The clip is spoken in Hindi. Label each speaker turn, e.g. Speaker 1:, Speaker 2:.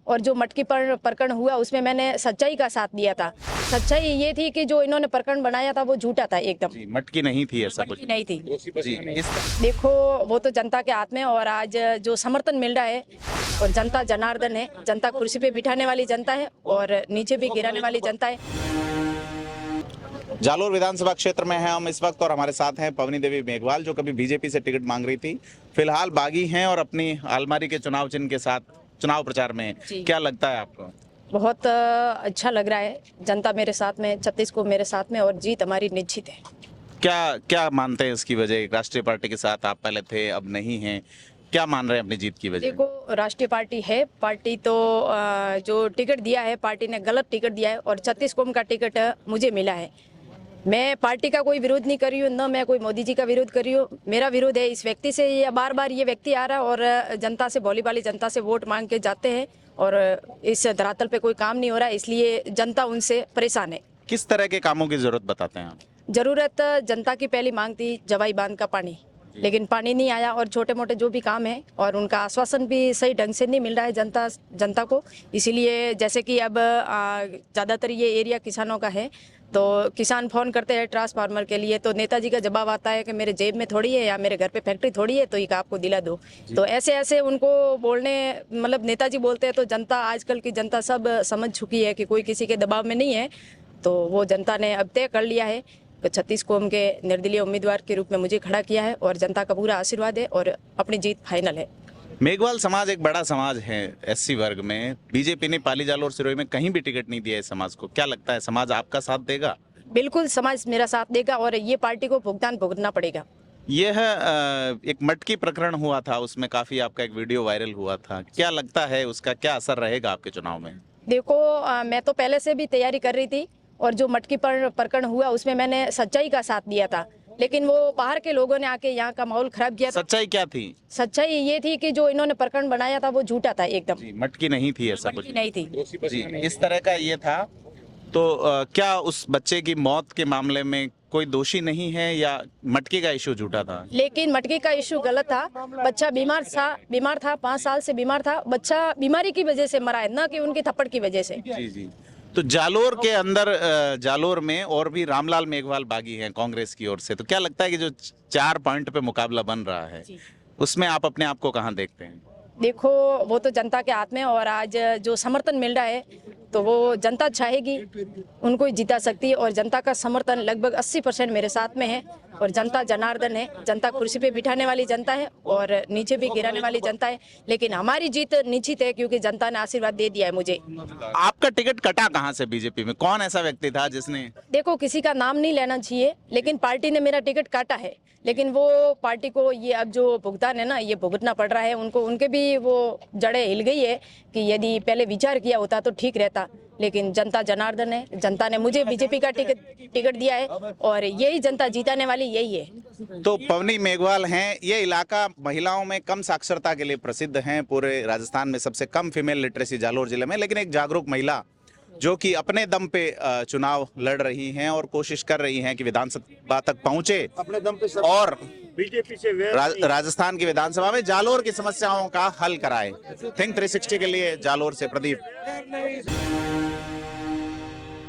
Speaker 1: और जो मटकी पर प्रकरण हुआ उसमें मैंने सच्चाई का साथ दिया था। सच्चाई ये थी कि जो इन्होंने प्रकरण बनाया था वो झूठा था एकदम।
Speaker 2: जी, मटकी नहीं थी, ऐसा कुछ
Speaker 1: नहीं थी।
Speaker 2: जी।
Speaker 1: देखो वो तो जनता के हाथ में, और आज जो समर्थन मिल रहा है और जनता जनार्दन है, जनता कुर्सी पे बिठाने वाली जनता है और नीचे भी गिराने वाली जनता है।
Speaker 2: जालोर विधानसभा क्षेत्र में हैं हम इस वक्त और हमारे साथ हैं पवनी देवी मेघवाल, जो कभी बीजेपी से टिकट मांग रही थी, फिलहाल बागी हैं और अपनी अलमारी के चुनाव चिन्ह के साथ चुनाव प्रचार में हैं। क्या लगता है आपको?
Speaker 1: बहुत अच्छा लग रहा है, जनता मेरे साथ में, 36 को मेरे साथ में, और जीत हमारी निश्चित है।
Speaker 2: क्या क्या मानते हैं इसकी वजह? राष्ट्रीय पार्टी के साथ आप पहले थे, अब नहीं हैं, क्या मान रहे हैं अपनी जीत की वजह?
Speaker 1: देखो राष्ट्रीय पार्टी है, पार्टी तो जो टिकट दिया है पार्टी ने गलत टिकट दिया है और 36 कौम का टिकट मुझे मिला है। मैं पार्टी का कोई विरोध नहीं कर रही हूँ, न मैं कोई मोदी जी का विरोध कर रही हूँ। मेरा विरोध है इस व्यक्ति से। ये बार बार ये व्यक्ति आ रहा है और जनता से, भोली भाली जनता से वोट मांग के जाते हैं और इस धरातल पे कोई काम नहीं हो रहा है, इसलिए जनता उनसे परेशान है।
Speaker 2: किस तरह के कामों की जरूरत बताते हैं आप?
Speaker 1: जरूरत जनता की पहली मांग थी जवाई बांध का पानी, लेकिन पानी नहीं आया, और छोटे मोटे जो भी काम है और उनका आश्वासन भी सही ढंग से नहीं मिल रहा है जनता को। इसीलिए जैसे कि अब ज़्यादातर ये एरिया किसानों का है, तो किसान फ़ोन करते हैं ट्रांसफार्मर के लिए, तो नेताजी का जवाब आता है कि मेरे जेब में थोड़ी है या मेरे घर पे फैक्ट्री थोड़ी है, तो ये आपको दिला दो। तो ऐसे ऐसे उनको बोलने, मतलब नेताजी बोलते हैं तो जनता, आजकल की जनता सब समझ चुकी है कि कोई किसी के दबाव में नहीं है। तो वो जनता ने अब तय कर लिया है, 36 कौम के निर्दलीय उम्मीदवार के रूप में मुझे खड़ा किया है और जनता का पूरा आशीर्वाद है और अपनी जीत फाइनल है।
Speaker 2: मेघवाल समाज एक बड़ा समाज है एससी वर्ग में। बीजेपी ने पाली, जालोर, सिरोही में कहीं भी टिकट नहीं दिया है समाज को। क्या लगता है समाज आपका साथ देगा?
Speaker 1: बिल्कुल समाज मेरा साथ देगा और ये पार्टी को भुगतान भुगतना पड़ेगा।
Speaker 2: यह एक मटकी प्रकरण हुआ था, उसमें काफी आपका एक वीडियो वायरल हुआ था। क्या लगता है उसका क्या असर रहेगा आपके चुनाव में?
Speaker 1: देखो मैं तो पहले से भी तैयारी कर रही थी और जो मटकी पर प्रकरण हुआ उसमें मैंने सच्चाई का साथ दिया था, लेकिन वो बाहर के लोगों ने आके यहाँ का माहौल खराब किया।
Speaker 2: सच्चाई क्या थी?
Speaker 1: सच्चाई ये थी कि जो इन्होंने प्रकरण बनाया था वो झूठा था एकदम।
Speaker 2: जी, मटकी नहीं थी, ऐसा कुछ
Speaker 1: नहीं थी
Speaker 2: जी, इस तरह का ये था। तो क्या उस बच्चे की मौत के मामले में कोई दोषी नहीं है या मटकी का इशू झूठा था?
Speaker 1: लेकिन मटकी का इशू गलत था। बच्चा बीमार था 5 साल से बीमार था। बच्चा बीमारी की वजह से मरा है, न कि उनकी थप्पड़ की वजह से।
Speaker 2: जी जी। तो जालोर के अंदर, जालोर में और भी रामलाल मेघवाल बागी हैं कांग्रेस की ओर से, तो क्या लगता है कि जो 4 पॉइंट पे मुकाबला बन रहा है उसमें आप अपने आप को कहाँ देखते हैं?
Speaker 1: देखो वो तो जनता के हाथ में, और आज जो समर्थन मिल रहा है तो वो जनता चाहेगी उनको ही जिता सकती है, और जनता का समर्थन लगभग 80% मेरे साथ में है और जनता जनार्दन है, जनता कुर्सी पे बिठाने वाली जनता है और नीचे भी गिराने वाली जनता है। लेकिन हमारी जीत निश्चित है क्योंकि जनता ने आशीर्वाद दे दिया है मुझे।
Speaker 2: आपका टिकट कटा कहाँ से बीजेपी में? कौन ऐसा व्यक्ति था जिसने?
Speaker 1: देखो किसी का नाम नहीं लेना चाहिए, लेकिन पार्टी ने मेरा टिकट काटा है, लेकिन वो पार्टी को ये अब जो भुगतान है ना, ये भुगतना पड़ रहा है उनको। उनके भी वो जड़ें हिल गई है कि यदि पहले विचार किया होता तो ठीक रहता, लेकिन जनता जनार्दन है, जनता ने मुझे बीजेपी का टिकट दिया है और यही जनता जीताने वाली यही है।
Speaker 2: तो पवनी मेघवाल हैं। ये इलाका महिलाओं में कम साक्षरता के लिए प्रसिद्ध है, पूरे राजस्थान में सबसे कम फीमेल लिटरेसी जालोर जिले में, लेकिन एक जागरूक महिला जो कि अपने दम पे चुनाव लड़ रही हैं और कोशिश कर रही हैं कि विधानसभा तक पहुंचे
Speaker 3: अपने दम पे
Speaker 2: और
Speaker 3: बीजेपी से
Speaker 2: राजस्थान की विधानसभा में जालोर की समस्याओं का हल कराए। थिंक 360 के लिए जालोर से प्रदीप।